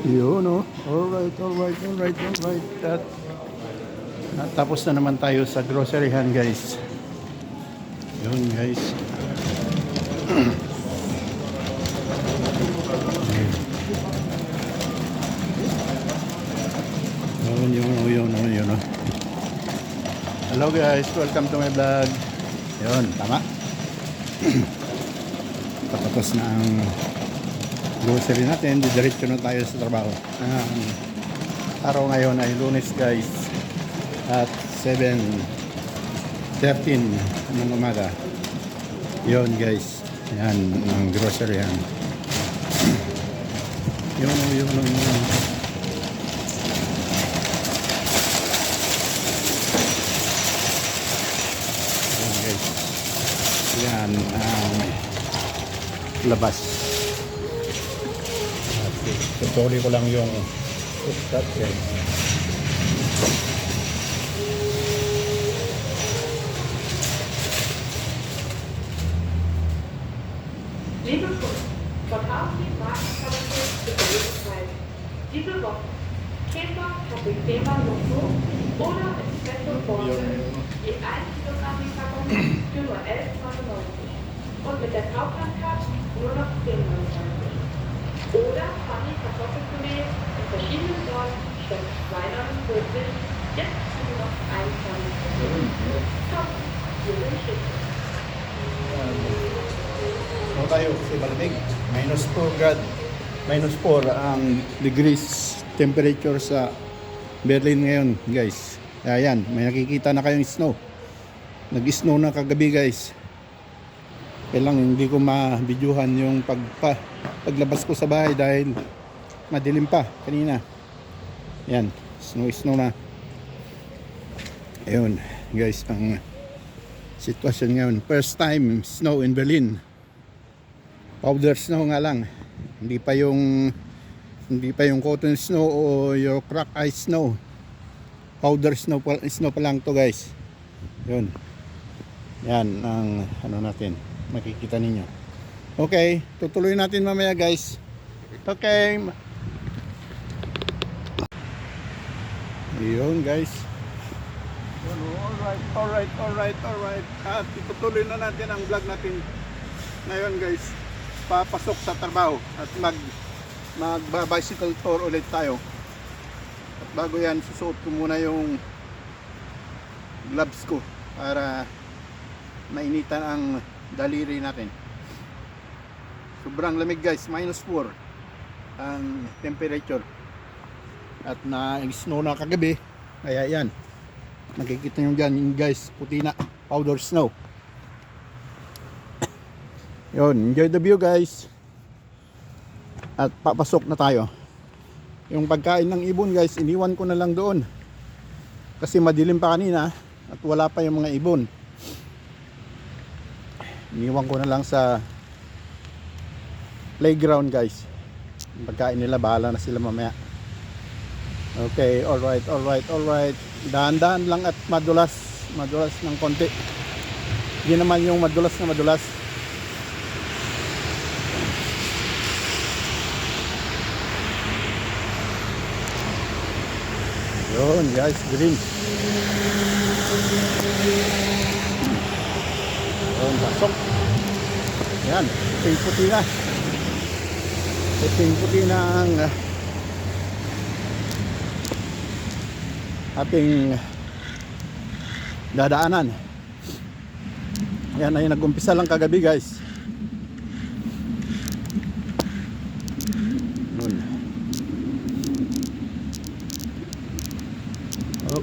Yun, oh. Alright, alright, alright, alright. Tapos na naman tayo sa groceryhan, guys. Yun, guys. Yun, oh. Hello, guys. Welcome to my vlog. Yun, tama. Tapos na ang grocery natin. Didiretso na tayo sa trabaho. Araw ngayon ay Lunes, guys. At 7:13 ng umaga. Yun, guys. Yan ang grocery yan. Yun. Guys. Yan ang labas. Tutuloy ko lang yung footstep, guys. Liebe Kunden, verkaufen Sie Markenqualität zu billigen Preisen. Diese Woche Käfer, Capitema Loco oder Espresso Forte je 1 Kilogramm die Packung für nur 11,99 und mit der Kauflandkarte nur noch 10,99. Oder Funny Kartoffelpüree in verschiedenen Sorten statt 2,49 jetzt nur noch 21,99. Top, wir sind schick. So tayo kasi malamig. -4 ang degrees temperature sa Berlin ngayon, guys. Ayan, may nakikita na kayong snow. Nag-snow na kagabi, guys. Kailang hindi ko ma-videohan yung paglabas ko sa bahay dahil madilim pa kanina. Ayan, snow na. Ayun, guys, ang sitwasyon ngayon. First time snow in Berlin. Powder snow nga lang. Hindi pa yung cotton snow o yung crack ice snow. Powder snow pa lang to, guys. Yun. Yan ang ano natin. Makikita ninyo. Okay, tutuloy natin mamaya, guys. Okay. Yun, guys. Alright. At itutuloy na natin ang vlog natin ngayon, guys. Papasok sa trabaho at magba-bicycle tour ulit tayo. At bago yan, susuot ko muna yung gloves ko para mainitan ang daliri natin. Sobrang lamig, guys, -4 ang temperature. At na-snow na kagabi. Kaya yan, nakikita nyo dyan, guys, puti na, powder snow. Yun, enjoy the view, guys. At papasok na tayo. Yung pagkain ng ibon, guys, iniwan ko na lang doon kasi madilim pa kanina at wala pa yung mga ibon. Iniwan ko na lang sa playground, guys. Yung pagkain nila, bahala na sila mamaya. Okay, alright. Dahan-dahan lang at madulas ng konti. Hindi naman yung madulas na madulas. Yun, guys, green. Yun, pasok. Yan, puting-puti na. Puting-puti na ang ating dadaanan. Yan ay nag-umpisa lang kagabi, guys.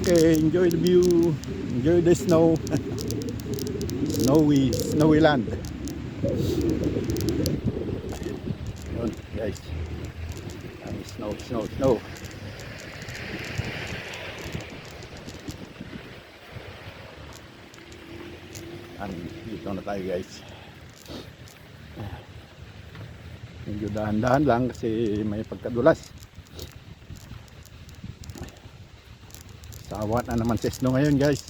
Okay, enjoy the view, enjoy the snow. Snowy land. Yun, guys. Snow. Dito na tayo, guys. Medyo dahan-dahan lang kasi may pagkadulas. Sawa na naman sa snow ngayon, guys.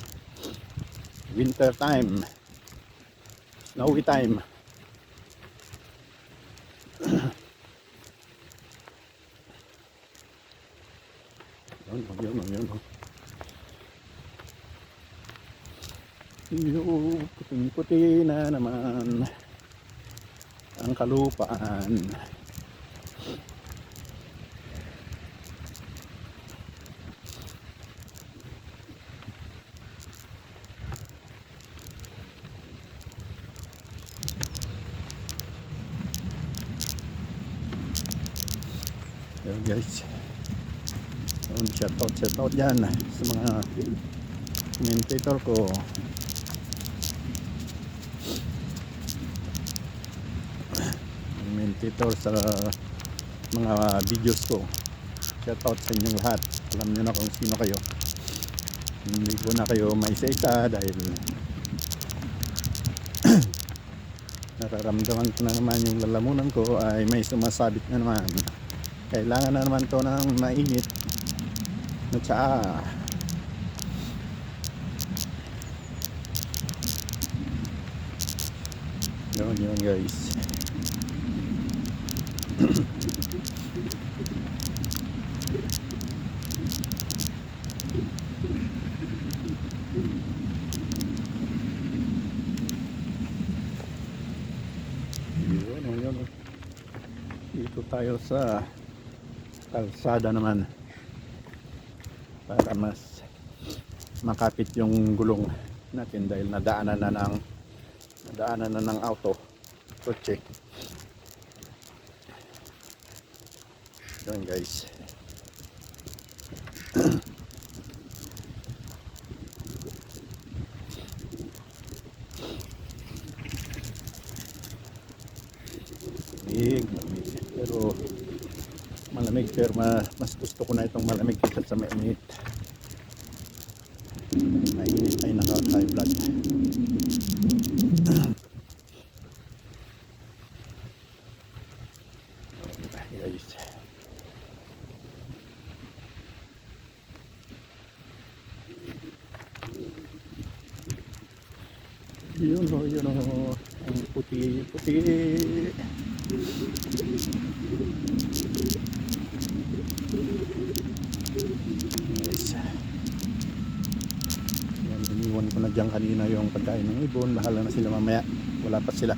Winter time. Snowy time. Yun. Yung puting-puti na naman ang kalupaan. So guys, shoutout dyan sa mga commentator ko. Commentator sa mga videos ko. Shoutout sa inyong lahat. Alam nyo na kung sino kayo. Hindi ko na kayo maisa-isa dahil nararamdaman ko na naman yung lalamunan ko ay may sumasabit na naman. Kailangan na naman to ng mainit na tsaa. Yun guys. Yun. Dito tayo sa kalsada naman para mas makapit yung gulong natin dahil nadaanan na ng auto kotse. Yun guys. Malamig pero mas gusto ko na itong malamig kaysa sa mainit. Mainit ay nakaka-high blood. Guys. Yun o, ang puti. Guys. Yan, iniwan ko na dyan kanina yung pagkain ng ibon. Bahala na sila mamaya. Wala pa sila.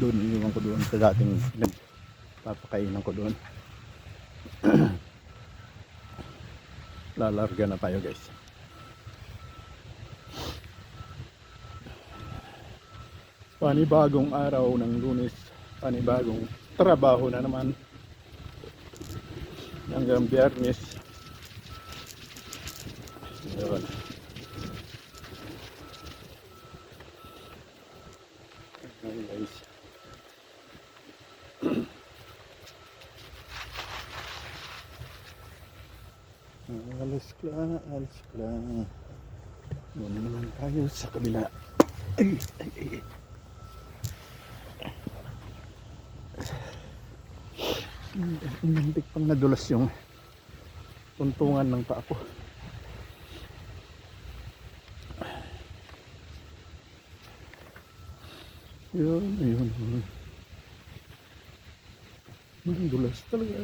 Doon, iniwan ko doon sa dating nagpapakainan ko doon. Lalarga na tayo guys. Panibagong araw ng Lunes, panibagong trabaho na naman hanggang Biyernes. Yun. Ayun guys. Alas ka. Doon naman tayo sa kabila. Ay. Nantik pang nadulas yung tuntungan ng paa ko. Yun. Nadulas talaga.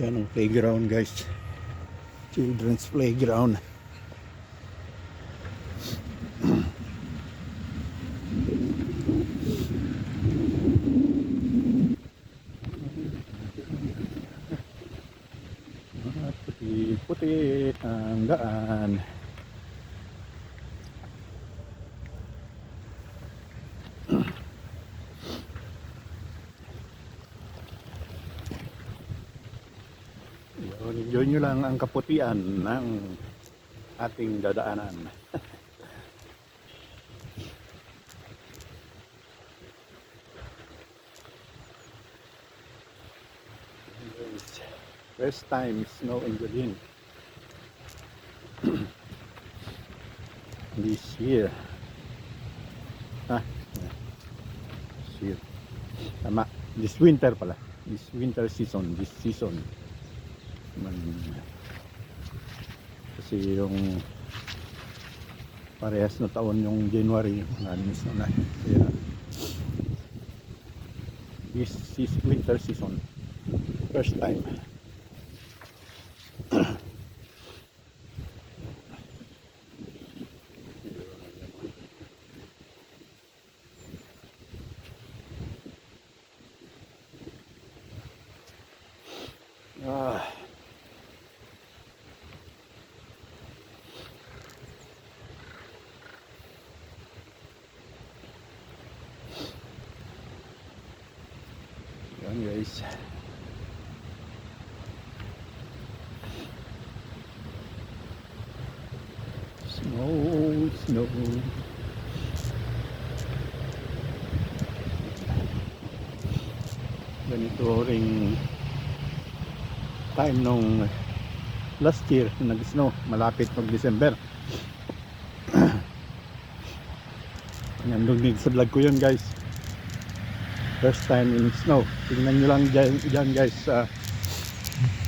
Yan ang playground guys. Children's playground. Puti ang daan. Yun nyo lang ang kaputian ng ating dadaanan. First time snow in Berlin. This year. This year. Tama. This winter pala. This winter season. This season. Kasi yung parehas na taon yung January. Nanis na. Kaya this is winter season. First time. Yan guys. Snow. Ganito ring time nung last year nag-snow, malapit mag-December. Yan, lugnig sa vlog ko yun guys. First time in snow. Tingnan nyo lang dyan guys sa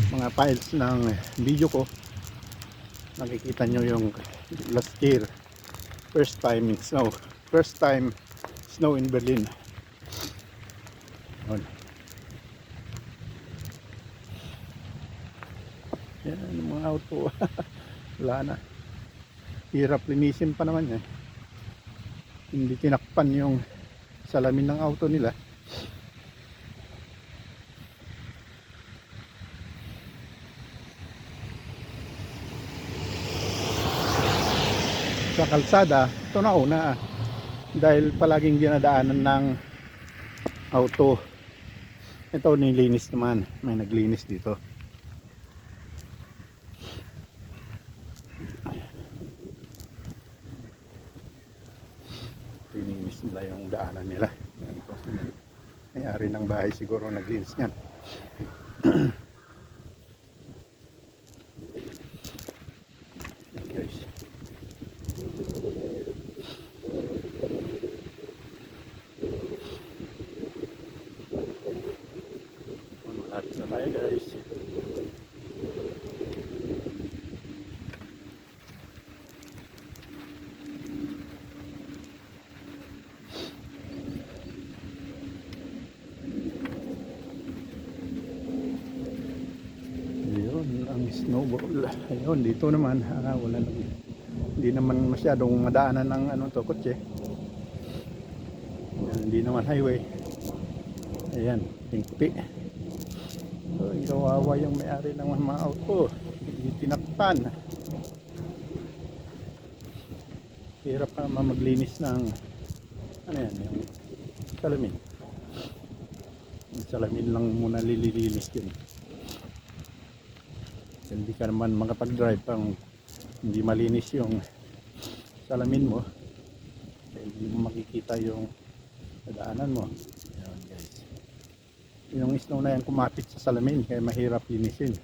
mga files ng video ko. Nakikita nyo yung last year. First time in snow. First time snow in Berlin. Yan yung mga auto. Wala na. Hirap linisin pa naman eh. Hindi tinakpan yung salamin ng auto nila. Sa kalsada, ito na una dahil palaging dinadaanan ng auto. Ito nilinis naman, may naglinis dito. Lininis nila yung daanan nila. May-ari ng bahay siguro naglinis niyan. Guys. Malapit na tayo guys. Ang snowball. Ayun, dito naman wala naman. Hindi naman masyadong madaanan ng to kotse. Ayan, hindi naman highway. Ayan, tingpi. So, kawawa yung may-ari ng mga auto. Hindi tinakpan. Hirap pa maglinis ng yung salamin. Yung salamin lang muna lilinis yun. Hindi ka naman makapag-drive pang hindi malinis yung salamin mo, hindi mo makikita yung daanan mo. Ayan guys, yung snow na yan kumapit sa salamin kaya mahirap linisin,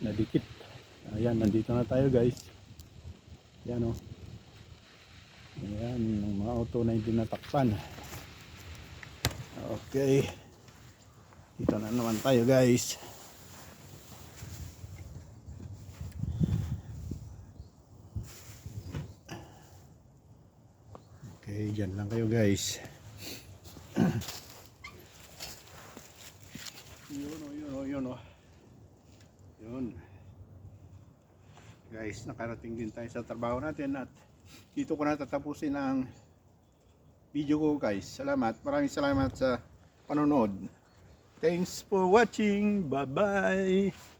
nadikit. Ayan, nandito na tayo guys. Ayan o, ayan yung mga auto na hindi natakpan. Okay, dito na naman tayo guys. Okay, dyan lang kayo guys. Yun. Guys, nakarating din tayo sa trabaho natin at dito ko na tatapusin ang video ko guys. Salamat, maraming salamat sa panonood. Thanks for watching. Bye bye.